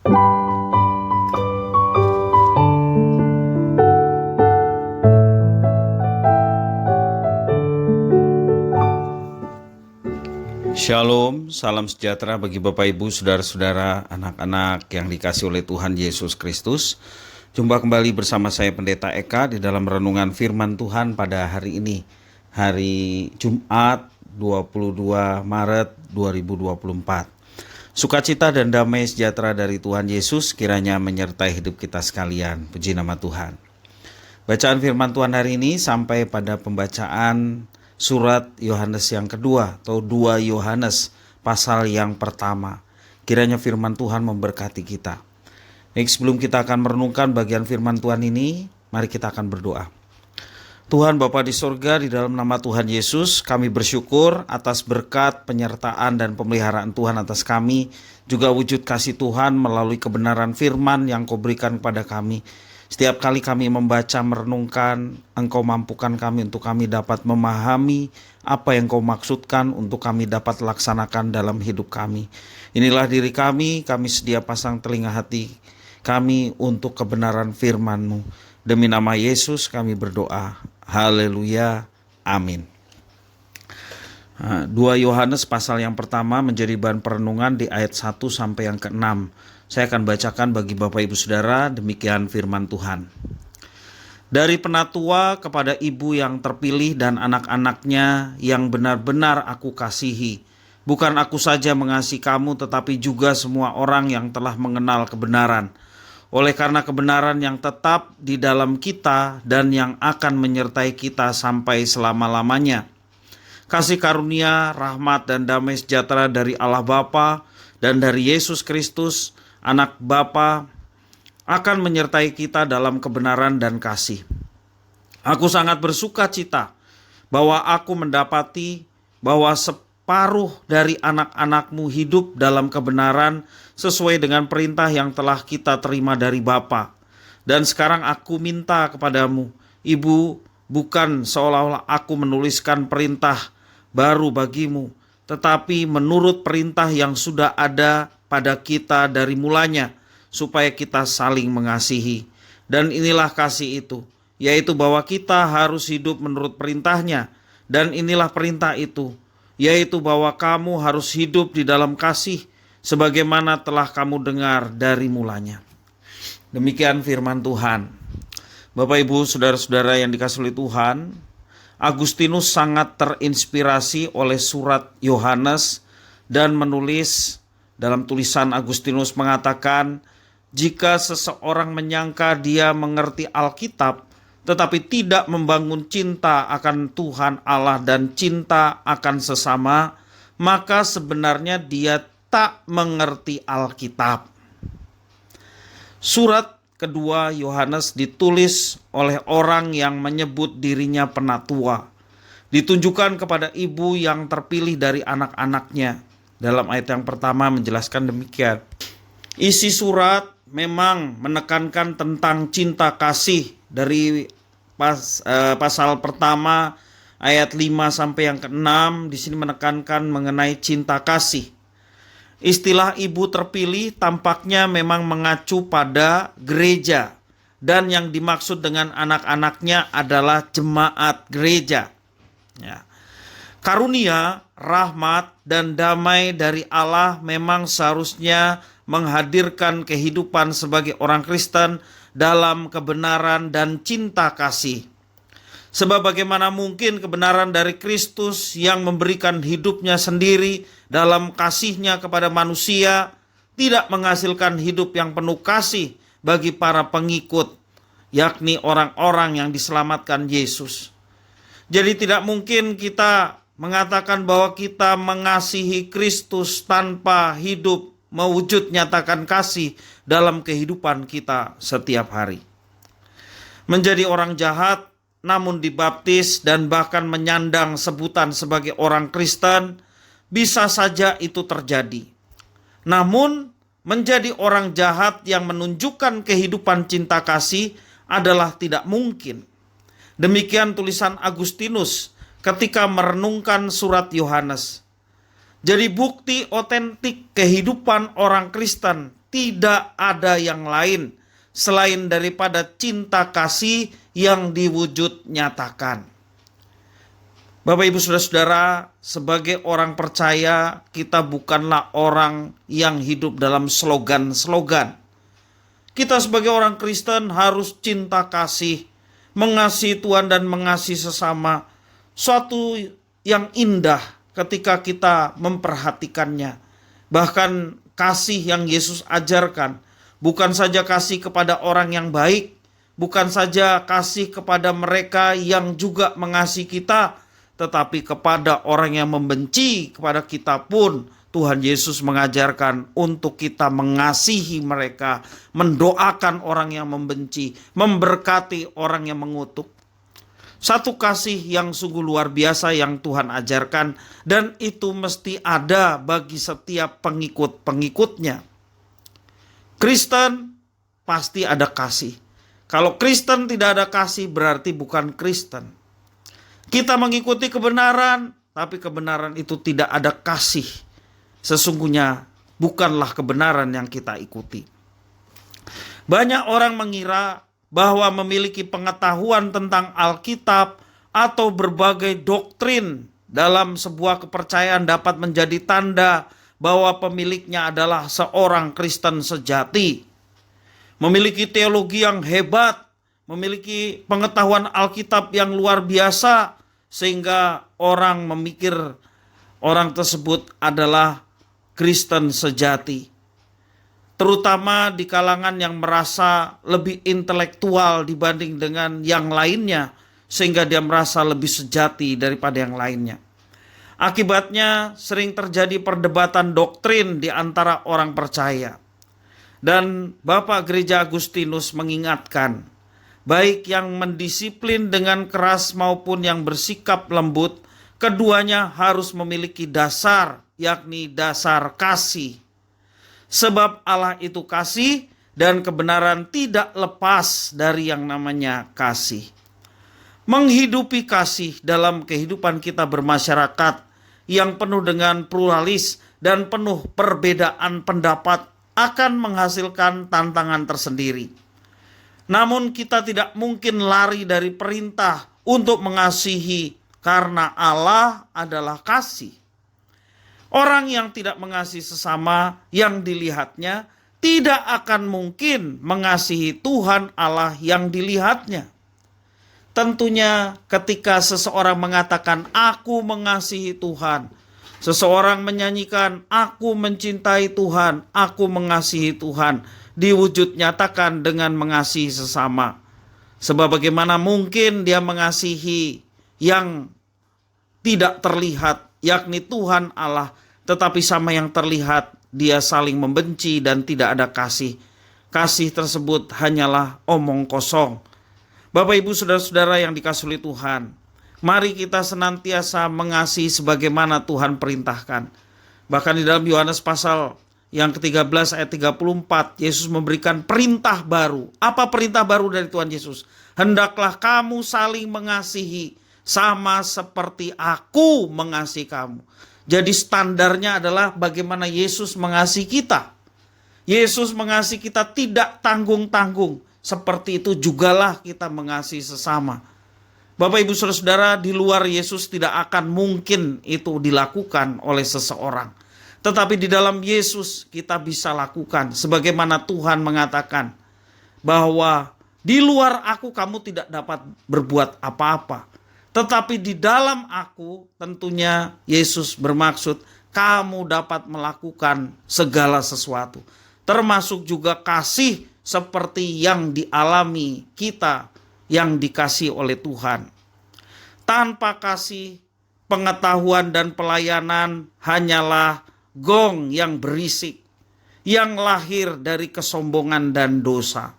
Shalom, salam sejahtera bagi Bapak Ibu, Saudara-saudara, anak-anak yang dikasihi oleh Tuhan Yesus Kristus. Jumpa kembali bersama saya Pendeta Eka di dalam renungan firman Tuhan pada hari ini, hari Jumat 22 Maret 2024. Sukacita dan damai sejahtera dari Tuhan Yesus kiranya menyertai hidup kita sekalian. Puji nama Tuhan. Bacaan firman Tuhan hari ini sampai pada pembacaan surat Yohanes yang kedua atau 2 Yohanes pasal yang pertama. Kiranya firman Tuhan memberkati kita. Baik, sebelum kita akan merenungkan bagian firman Tuhan ini, mari kita akan berdoa. Tuhan Bapa di sorga, di dalam nama Tuhan Yesus, kami bersyukur atas berkat, penyertaan dan pemeliharaan Tuhan atas kami, juga wujud kasih Tuhan melalui kebenaran firman yang Kau berikan kepada kami. Setiap kali kami membaca, merenungkan, Engkau mampukan kami untuk kami dapat memahami apa yang Kau maksudkan untuk kami dapat laksanakan dalam hidup kami. Inilah diri kami sedia pasang telinga hati kami untuk kebenaran firman-Mu. Demi nama Yesus kami berdoa. Haleluya. Amin. 2 Yohanes pasal yang pertama menjadi bahan perenungan di ayat 1 sampai yang ke-6. Saya akan bacakan bagi Bapak Ibu Saudara, demikian firman Tuhan. Dari penatua kepada ibu yang terpilih dan anak-anaknya yang benar-benar aku kasihi. Bukan aku saja mengasihi kamu, tetapi juga semua orang yang telah mengenal kebenaran. Oleh karena kebenaran yang tetap di dalam kita dan yang akan menyertai kita sampai selama-lamanya. Kasih karunia, rahmat dan damai sejahtera dari Allah Bapa dan dari Yesus Kristus, Anak Bapa, akan menyertai kita dalam kebenaran dan kasih. Aku sangat bersuka cita bahwa aku mendapati bahwa separuh dari anak-anakmu hidup dalam kebenaran sesuai dengan perintah yang telah kita terima dari Bapa. Dan sekarang aku minta kepadamu, Ibu, bukan seolah-olah aku menuliskan perintah baru bagimu, tetapi menurut perintah yang sudah ada pada kita dari mulanya, supaya kita saling mengasihi. Dan inilah kasih itu, yaitu bahwa kita harus hidup menurut perintahnya. Dan inilah perintah itu, yaitu bahwa kamu harus hidup di dalam kasih, sebagaimana telah kamu dengar dari mulanya. Demikian firman Tuhan. Bapak Ibu, Saudara-saudara yang dikasihi oleh Tuhan, Agustinus sangat terinspirasi oleh surat Yohanes dan menulis. Dalam tulisan Agustinus mengatakan, jika seseorang menyangka dia mengerti Alkitab, tetapi tidak membangun cinta akan Tuhan Allah dan cinta akan sesama, maka sebenarnya dia tak mengerti Alkitab. Surat kedua Yohanes ditulis oleh orang yang menyebut dirinya penatua. Ditunjukkan kepada ibu yang terpilih dari anak-anaknya. Dalam ayat yang pertama menjelaskan demikian. Isi surat memang menekankan tentang cinta kasih dari pasal pertama ayat 5 sampai yang ke-6. Di sini menekankan mengenai cinta kasih. Istilah ibu terpilih tampaknya memang mengacu pada gereja. Dan yang dimaksud dengan anak-anaknya adalah jemaat gereja. Ya. Karunia, rahmat, dan damai dari Allah memang seharusnya menghadirkan kehidupan sebagai orang Kristen dalam kebenaran dan cinta kasih. Sebab bagaimana mungkin kebenaran dari Kristus yang memberikan hidupnya sendiri dalam kasihnya kepada manusia tidak menghasilkan hidup yang penuh kasih bagi para pengikut, yakni orang-orang yang diselamatkan Yesus. Jadi tidak mungkin kita mengatakan bahwa kita mengasihi Kristus tanpa hidup mewujud nyatakan kasih dalam kehidupan kita setiap hari. Menjadi orang jahat namun dibaptis dan bahkan menyandang sebutan sebagai orang Kristen, bisa saja itu terjadi. Namun menjadi orang jahat yang menunjukkan kehidupan cinta kasih adalah tidak mungkin. Demikian tulisan Agustinus ketika merenungkan surat Yohanes. Jadi bukti otentik kehidupan orang Kristen tidak ada yang lain selain daripada cinta kasih yang diwujud nyatakan. Bapak Ibu Saudara-saudara, sebagai orang percaya, kita bukanlah orang yang hidup dalam slogan-slogan. Kita sebagai orang Kristen harus cinta kasih, mengasihi Tuhan dan mengasihi sesama. Suatu yang indah ketika kita memperhatikannya. Bahkan kasih yang Yesus ajarkan, bukan saja kasih kepada orang yang baik, bukan saja kasih kepada mereka yang juga mengasihi kita, tetapi kepada orang yang membenci kepada kita pun Tuhan Yesus mengajarkan untuk kita mengasihi mereka, mendoakan orang yang membenci, memberkati orang yang mengutuk. Satu kasih yang sungguh luar biasa yang Tuhan ajarkan, dan itu mesti ada bagi setiap pengikut-pengikutnya. Kristen pasti ada kasih. Kalau Kristen tidak ada kasih berarti bukan Kristen. Kita mengikuti kebenaran, tapi kebenaran itu tidak ada kasih. Sesungguhnya bukanlah kebenaran yang kita ikuti. Banyak orang mengira bahwa memiliki pengetahuan tentang Alkitab atau berbagai doktrin dalam sebuah kepercayaan dapat menjadi tanda bahwa pemiliknya adalah seorang Kristen sejati. Memiliki teologi yang hebat, memiliki pengetahuan Alkitab yang luar biasa, sehingga orang memikir orang tersebut adalah Kristen sejati. Terutama di kalangan yang merasa lebih intelektual dibanding dengan yang lainnya, sehingga dia merasa lebih sejati daripada yang lainnya. Akibatnya sering terjadi perdebatan doktrin di antara orang percaya. Dan Bapak Gereja Agustinus mengingatkan, baik yang mendisiplin dengan keras maupun yang bersikap lembut, keduanya harus memiliki dasar, yakni dasar kasih. Sebab Allah itu kasih dan kebenaran tidak lepas dari yang namanya kasih. Menghidupi kasih dalam kehidupan kita bermasyarakat yang penuh dengan pluralis dan penuh perbedaan pendapat akan menghasilkan tantangan tersendiri. Namun kita tidak mungkin lari dari perintah untuk mengasihi karena Allah adalah kasih. Orang yang tidak mengasihi sesama yang dilihatnya tidak akan mungkin mengasihi Tuhan Allah yang dilihatnya. Tentunya ketika seseorang mengatakan aku mengasihi Tuhan, seseorang menyanyikan aku mencintai Tuhan, aku mengasihi Tuhan, diwujud nyatakan dengan mengasihi sesama. Sebab bagaimana mungkin dia mengasihi yang tidak terlihat, yakni Tuhan Allah, tetapi sama yang terlihat dia saling membenci dan tidak ada kasih. Kasih tersebut hanyalah omong kosong. Bapak Ibu Saudara-saudara yang dikasihi oleh Tuhan, mari kita senantiasa mengasihi sebagaimana Tuhan perintahkan. Bahkan di dalam Yohanes pasal yang ke-13 ayat 34, Yesus memberikan perintah baru. Apa perintah baru dari Tuhan Yesus? Hendaklah kamu saling mengasihi sama seperti aku mengasihi kamu. Jadi standarnya adalah bagaimana Yesus mengasihi kita. Yesus mengasihi kita tidak tanggung-tanggung. Seperti itu jugalah kita mengasihi sesama. Bapak Ibu Saudara-saudara, di luar Yesus tidak akan mungkin itu dilakukan oleh seseorang. Tetapi di dalam Yesus kita bisa lakukan. Sebagaimana Tuhan mengatakan bahwa di luar aku kamu tidak dapat berbuat apa-apa. Tetapi di dalam aku tentunya Yesus bermaksud kamu dapat melakukan segala sesuatu. Termasuk juga kasih seperti yang dialami kita yang dikasih oleh Tuhan. Tanpa kasih, pengetahuan dan pelayanan hanyalah gong yang berisik, yang lahir dari kesombongan dan dosa.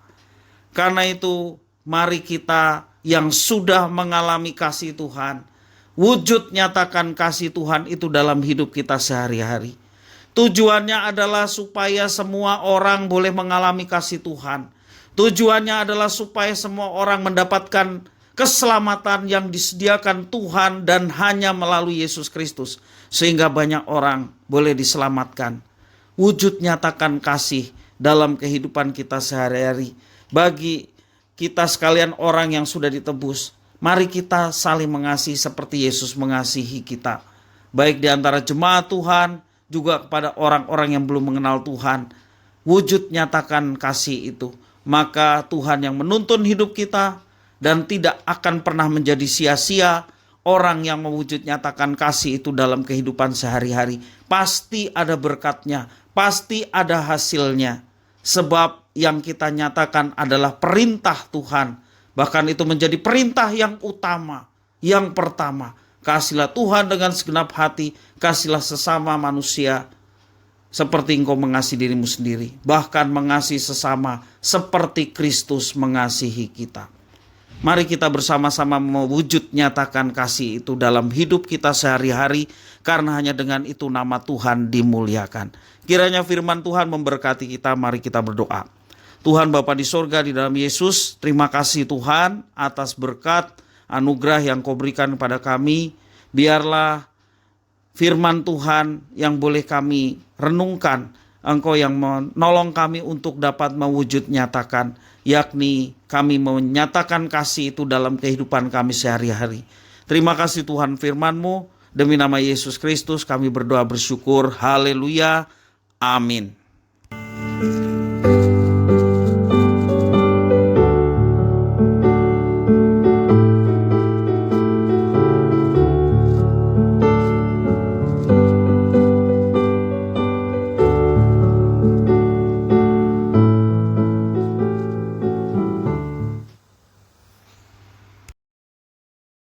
Karena itu, mari kita yang sudah mengalami kasih Tuhan, wujud nyatakan kasih Tuhan itu dalam hidup kita sehari-hari. Tujuannya adalah supaya semua orang boleh mengalami kasih Tuhan. Tujuannya adalah supaya semua orang mendapatkan keselamatan yang disediakan Tuhan dan hanya melalui Yesus Kristus. Sehingga banyak orang boleh diselamatkan. Wujud nyatakan kasih dalam kehidupan kita sehari-hari. Bagi kita sekalian orang yang sudah ditebus, mari kita saling mengasihi seperti Yesus mengasihi kita. Baik di antara jemaat Tuhan, juga kepada orang-orang yang belum mengenal Tuhan. Wujud nyatakan kasih itu. Maka Tuhan yang menuntun hidup kita dan tidak akan pernah menjadi sia-sia. Orang yang mewujud nyatakan kasih itu dalam kehidupan sehari-hari pasti ada berkatnya, pasti ada hasilnya. Sebab yang kita nyatakan adalah perintah Tuhan. Bahkan itu menjadi perintah yang utama, yang pertama. Kasihlah Tuhan dengan segenap hati, kasihlah sesama manusia seperti engkau mengasihi dirimu sendiri. Bahkan mengasihi sesama seperti Kristus mengasihi kita. Mari kita bersama-sama mewujud nyatakan kasih itu dalam hidup kita sehari-hari, karena hanya dengan itu nama Tuhan dimuliakan. Kiranya firman Tuhan memberkati kita. Mari kita berdoa. Tuhan Bapa di sorga, di dalam Yesus, terima kasih Tuhan atas berkat anugerah yang kau berikan kepada kami. Biarlah firman Tuhan yang boleh kami renungkan, Engkau yang menolong kami untuk dapat mewujud nyatakan, yakni kami menyatakan kasih itu dalam kehidupan kami sehari-hari. Terima kasih Tuhan firman-Mu. Demi nama Yesus Kristus kami berdoa bersyukur. Haleluya. Amin.